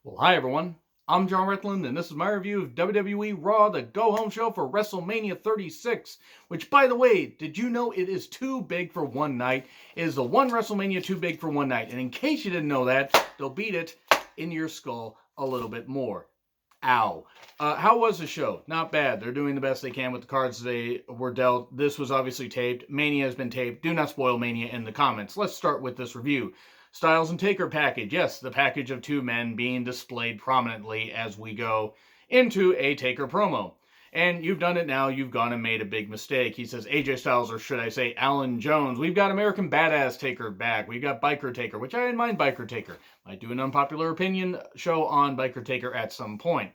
Well, hi everyone. I'm John Retland, and this is my review of WWE Raw, the go-home show for WrestleMania 36, which, by the way, did you know it is too big for one night? It is the one WrestleMania too big for one night, and in case you didn't know that, they'll beat it in your skull a little bit more. Ow. How was the show? Not bad. They're doing the best they can with the cards they were dealt. This was obviously taped. Mania has been taped. Do not spoil Mania in the comments. Let's start with this review. Styles and Taker package. Yes, the package of two men being displayed prominently as we go into a Taker promo. And you've done it now. You've gone and made a big mistake. He says AJ Styles, or should I say Alan Jones. We've got American Badass Taker back. We've got Biker Taker, which I didn't mind Biker Taker. Might do an unpopular opinion show on Biker Taker at some point.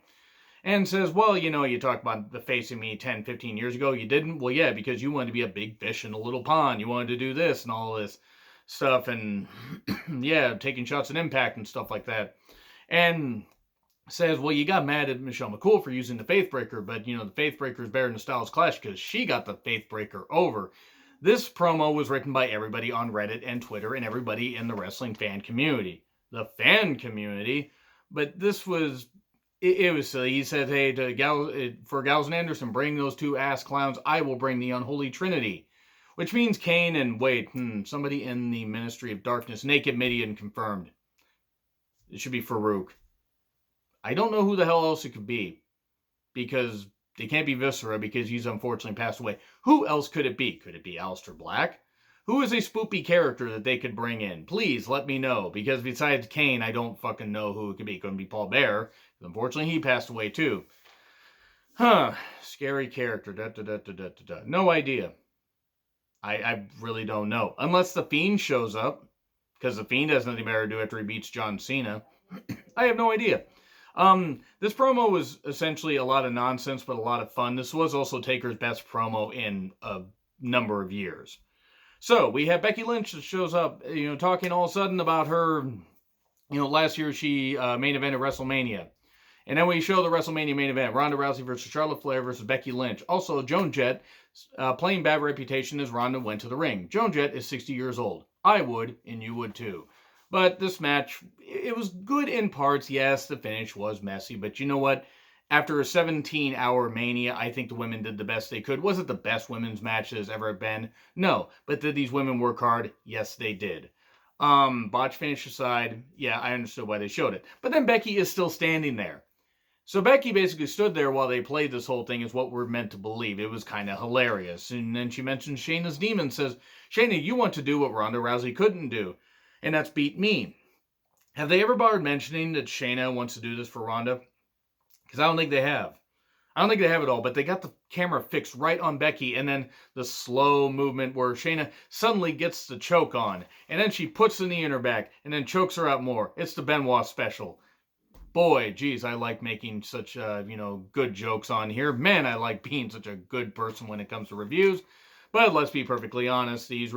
And says, well, you talked about the facing me 10, 15 years ago. You didn't? Well, yeah, because you wanted to be a big fish in a little pond. You wanted to do this and all this stuff, and yeah, taking shots at Impact and stuff like that. And says, well, you got mad at Michelle McCool for using the Faith Breaker, but the Faith Breaker is better than the Styles Clash because she got the Faith Breaker over. This promo was written by everybody on Reddit and Twitter and everybody in the wrestling fan community. The fan community, but this was, it was silly. He said, hey, for Gallows and Anderson, bring those two ass clowns. I will bring the Unholy Trinity. Which means Kane and, somebody in the Ministry of Darkness. Naked Midian confirmed. It should be Farouk. I don't know who the hell else it could be. Because they can't be Viscera because he's unfortunately passed away. Who else could it be? Could it be Aleister Black? Who is a spoopy character that they could bring in? Please let me know. Because besides Kane, I don't fucking know who it could be. It couldn't be Paul Bearer. Unfortunately, he passed away too. Scary character. No idea. I really don't know. Unless The Fiend shows up. Because The Fiend has nothing better to do after he beats John Cena. I have no idea. This promo was essentially a lot of nonsense, but a lot of fun. This was also Taker's best promo in a number of years. So, we have Becky Lynch that shows up, talking all of a sudden about her, last year she main evented WrestleMania. And then we show the WrestleMania main event, Ronda Rousey versus Charlotte Flair versus Becky Lynch. Also, Joan Jett, playing bad reputation as Ronda went to the ring. Joan Jett is 60 years old. I would, and you would too. But this match, it was good in parts. Yes, the finish was messy, but you know what? After a 17-hour Mania, I think the women did the best they could. Was it the best women's match there's ever been? No. But did these women work hard? Yes, they did. Botch finish aside, yeah, I understood why they showed it. But then Becky is still standing there. So Becky basically stood there while they played this whole thing is what we're meant to believe. It was kind of hilarious. And then she mentions Shayna's demon, says, Shayna, you want to do what Ronda Rousey couldn't do. And that's beat me. Have they ever bothered mentioning that Shayna wants to do this for Ronda? Because I don't think they have. I don't think they have it all, but they got the camera fixed right on Becky, and then the slow movement where Shayna suddenly gets the choke on, and then she puts the knee in her back, and then chokes her out more. It's the Benoit special. Boy, geez, I like making such, good jokes on here. Man, I like being such a good person when it comes to reviews. But let's be perfectly honest, these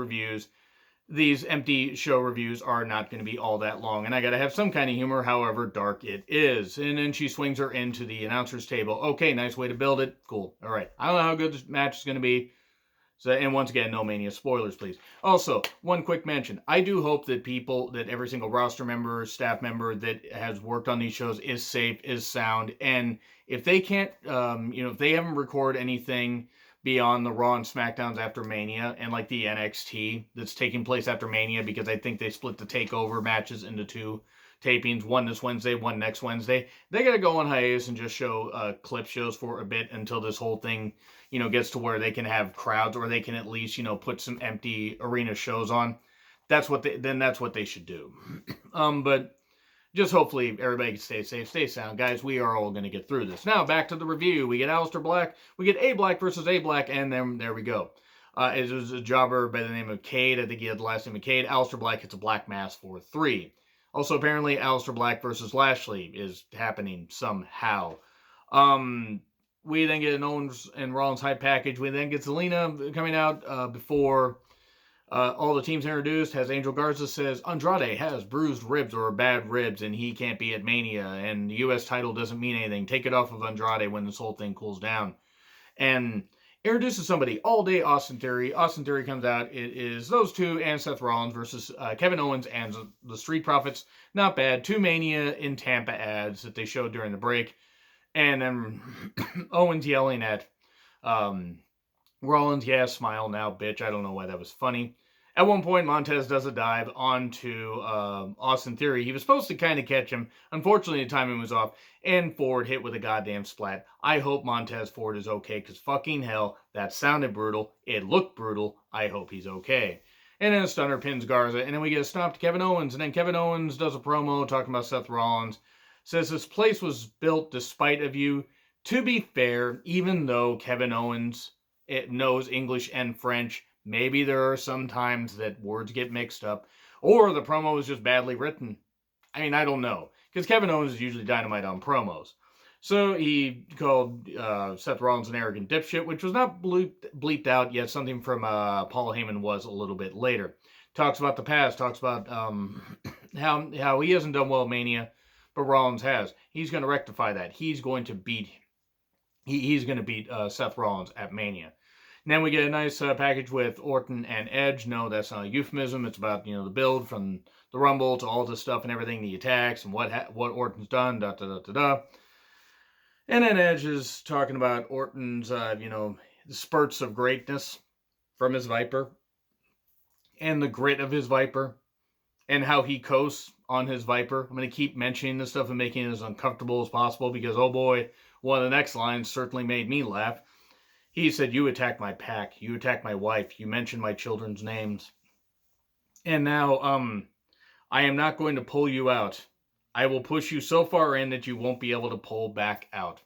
empty show reviews are not going to be all that long. And I got to have some kind of humor, however dark it is. And then she swings her into the announcer's table. Okay, nice way to build it. Cool. All right. I don't know how good this match is going to be. So, and once again, no Mania spoilers, please. Also, one quick mention. I do hope that every single roster member, staff member that has worked on these shows is safe, is sound. And if they can't, if they haven't recorded anything beyond the Raw and SmackDowns after Mania and like the NXT that's taking place after Mania, because I think they split the TakeOver matches into two tapings, one this Wednesday, one next Wednesday. They got to go on hiatus and just show clip shows for a bit until this whole thing, gets to where they can have crowds, or they can at least, put some empty arena shows on. That's what they should do. But just hopefully everybody can stay safe, stay sound. Guys, we are all going to get through this. Now, back to the review. We get Aleister Black. We get A Black versus A Black, and then there we go. It was a jobber by the name of Cade. I think he had the last name of Cade. Aleister Black hits a black mass for 3. Also, apparently, Aleister Black versus Lashley is happening somehow. We then get an Owens and Rollins hype package. We then get Zelina coming out before all the teams introduced. Has Angel Garza says, Andrade has bruised ribs or bad ribs, and he can't be at Mania, and the U.S. title doesn't mean anything. Take it off of Andrade when this whole thing cools down. And introduces somebody all day, Austin Theory. Austin Theory comes out. It is those two and Seth Rollins versus Kevin Owens and the Street Profits. Not bad. 2 Mania in Tampa ads that they showed during the break. And then Owens yelling at Rollins, yeah, smile now, bitch. I don't know why that was funny. At one point, Montez does a dive onto Austin Theory. He was supposed to kind of catch him. Unfortunately, the timing was off, and Ford hit with a goddamn splat. I hope Montez Ford is okay, because fucking hell, that sounded brutal. It looked brutal. I hope he's okay. And then a stunner pins Garza, and then we get a stomp to Kevin Owens, and then Kevin Owens does a promo talking about Seth Rollins. Says this place was built despite of you. To be fair, even though Kevin Owens knows English and French, maybe there are some times that words get mixed up, or the promo is just badly written. I mean, I don't know, because Kevin Owens is usually dynamite on promos. So he called Seth Rollins an arrogant dipshit, which was not bleeped out yet. Something from Paul Heyman was a little bit later. Talks about the past. Talks about how he hasn't done well at Mania, but Rollins has. He's going to rectify that. He's going to beat. He's going to beat Seth Rollins at Mania. And then we get a nice package with Orton and Edge. No, that's not a euphemism. It's about, the build from the Rumble to all this stuff and everything, the attacks and what Orton's done, da-da-da-da-da. And then Edge is talking about Orton's, spurts of greatness from his Viper and the grit of his Viper and how he coasts on his Viper. I'm going to keep mentioning this stuff and making it as uncomfortable as possible because, oh boy, one of the next lines certainly made me laugh. He said, you attacked my pack. You attacked my wife. You mentioned my children's names. And now, I am not going to pull you out. I will push you so far in that you won't be able to pull back out.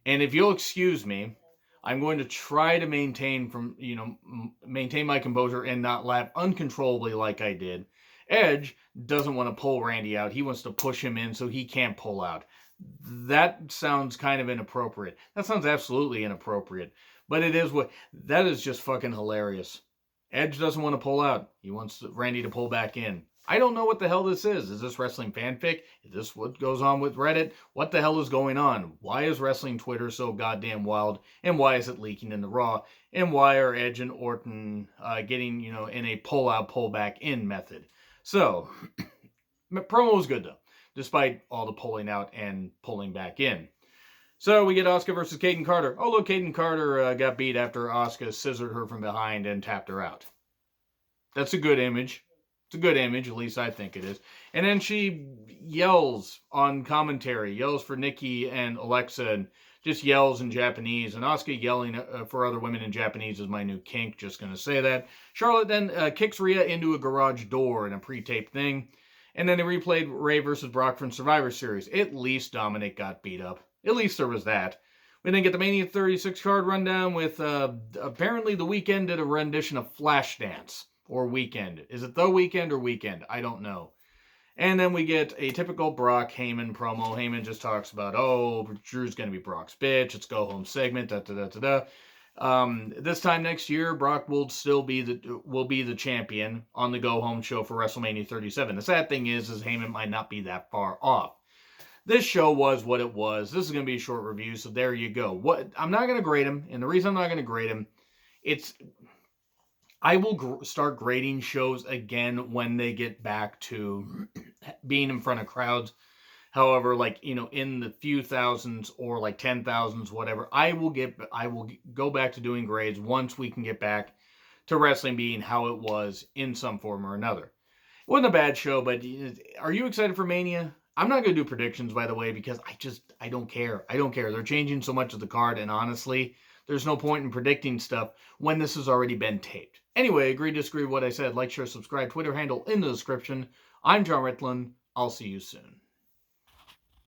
And if you'll excuse me, I'm going to try to maintain my composure and not laugh uncontrollably like I did. Edge doesn't want to pull Randy out. He wants to push him in so he can't pull out. That sounds kind of inappropriate. That sounds absolutely inappropriate. But that is just fucking hilarious. Edge doesn't want to pull out. He wants Randy to pull back in. I don't know what the hell this is. Is this wrestling fanfic? Is this what goes on with Reddit? What the hell is going on? Why is wrestling Twitter so goddamn wild? And why is it leaking into Raw? And why are Edge and Orton getting, in a pull out, pull back in method? So, promo was good though, despite all the pulling out and pulling back in. So we get Asuka versus Kaden Carter. Oh, look, Kaden Carter got beat after Asuka scissored her from behind and tapped her out. That's a good image. It's a good image, at least I think it is. And then she yells on commentary, yells for Nikki and Alexa, and just yells in Japanese. And Asuka yelling for other women in Japanese is my new kink, just going to say that. Charlotte then kicks Rhea into a garage door in a pre-taped thing. And then they replayed Ray versus Brock from Survivor Series. At least Dominic got beat up. At least there was that. We then get the Mania 36 card rundown with apparently the Weeknd did a rendition of Flashdance. Or Weekend. Is it The Weeknd or Weekend? I don't know. And then we get a typical Brock Heyman promo. Heyman just talks about, Drew's going to be Brock's bitch. It's go home segment. This time next year, Brock will be the champion on the go home show for WrestleMania 37. The sad thing is Heyman might not be that far off. This show was what it was. This is going to be a short review, so there you go. I'm not going to grade him, and the reason I'm not going to grade him, I will start grading shows again when they get back to being in front of crowds. However, in the few thousands or 10,000s, whatever, I will go back to doing grades once we can get back to wrestling being how it was in some form or another. It wasn't a bad show, but are you excited for Mania? I'm not going to do predictions, by the way, because I don't care. I don't care. They're changing so much of the card, and honestly, there's no point in predicting stuff when this has already been taped. Anyway, agree, disagree with what I said. Like, share, subscribe, Twitter handle in the description. I'm John Ritlin. I'll see you soon.